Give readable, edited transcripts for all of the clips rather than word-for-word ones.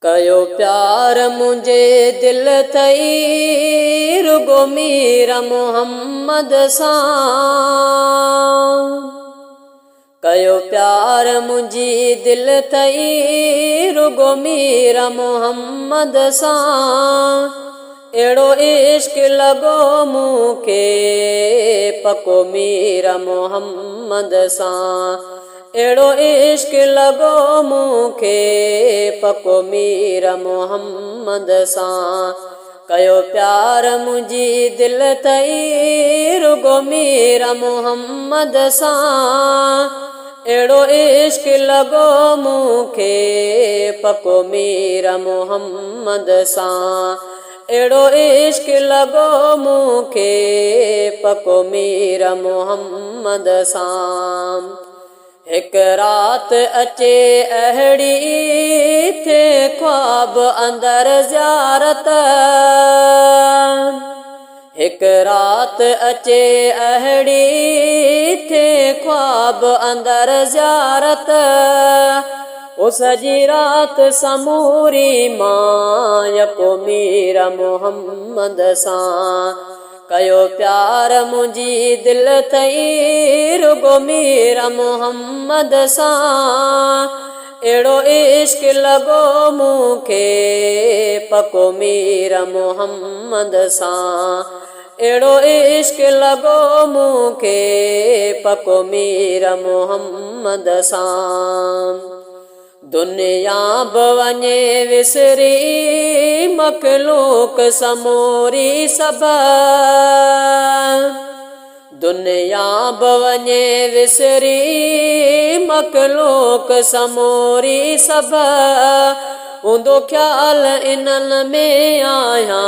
कयो प्यार मुझे दिल थई रुगो मीरा मोहम्मद सां। कयो प्यार मुझी दिल थई रुगो मीरा मोहम्मद सां। एड़ो इश्क लगो मूंखे पको मीरा मोहम्मद सां। एड़ो इश्क लगो मूंखे पको मीरा मोहम्मद सां। कयो प्यार मुझी दिल थई रुगो मीरा मोहम्मद सां। एड़ो इश्क लगो मूंखे पको मीरा मोहम्मद सां। एड़ो इश्क लगो मूंखे पको मीरा मोहम्मद सां। हिक रात अचे अहिड़ी थे ख्वाब अंदर ज़ियारत। हिक रात अचे अहिड़ी थे ख्वाब अंदर ज़ियारत। ओ सजी रात समूरी मां यको मीरा मोहम्मद सां। कयो प्यार मुझी दिल थई रुगो मीरा मोहम्मद सां। एड़ो इश्क लगो मूंखे पको मीरा मोहम्मद सां। एड़ो इश्क लगो मूंखे पको मीरा मोहम्मद सां। दुनिया बवने विसरी मखलूक समूरी सब। दुनिया बवने विसरी मखलूक समूरी सब। हूंदो ख्याल इन्हनि में आया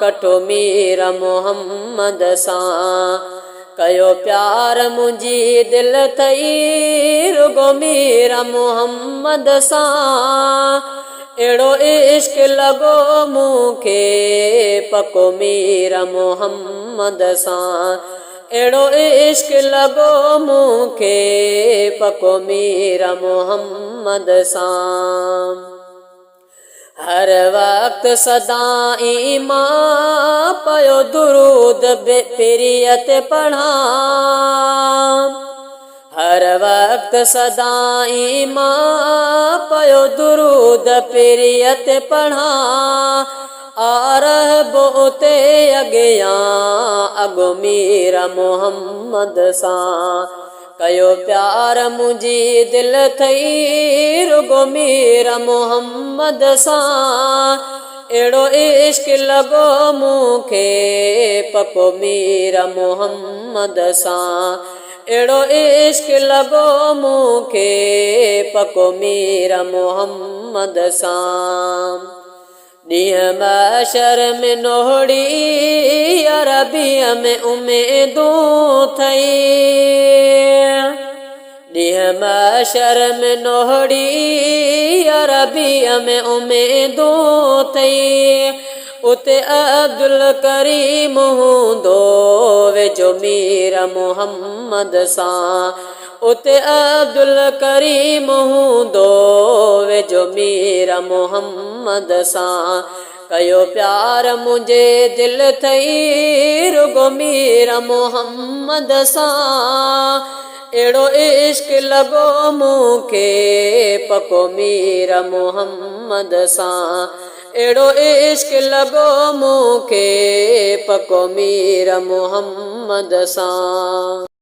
कटो मीरा मोहम्मद सां। कयो प्यार मुझी दिल थई रुगो मीरा मोहम्मद सां। एड़ो इश्क लगो मूंखे पको मीरा मोहम्मद सां। एड़ो इश्क लगो मूंखे पको मीरा मोहम्मद सां। हर वक्त सदा ईमां पयो दुरूद पिरियत पढ़ा। हर वक्त सदा ईमां पयो दुरूद पिरियत पढ़ा। आरबो ते अॻियां अॻो मीरा मोहम्मद सां। कयो प्यार मुझी दिल थई रुगो मीरा मोहम्मद सां। एड़ो इश्क लगो मूंखे पको मीरा मोहम्मद सां। एड़ो इश्क लगो मूंखे पको मीरा मोहम्मद सां। ॾींहं महशर में नोहड़ी अरबीअ में उमेदूं थई। ॾींहं महशर में नोहड़ी अरबीअ में उमेदूं थई। उते अब्दुल करीम हूंदो वेझो मीरा मोहम्मद सां। उते अब्दुल करीम हूंदो वेझो मीरा मोहम्मद सां। कयो प्यार मुझे दिल थई रुगो मीरा मोहम्मद सां। एड़ो इश्क लगो मूंखे पको मीरा मोहम्मद सां। एड़ो इश्क लगो मूंखे पको मीरा मोहम्मद सां।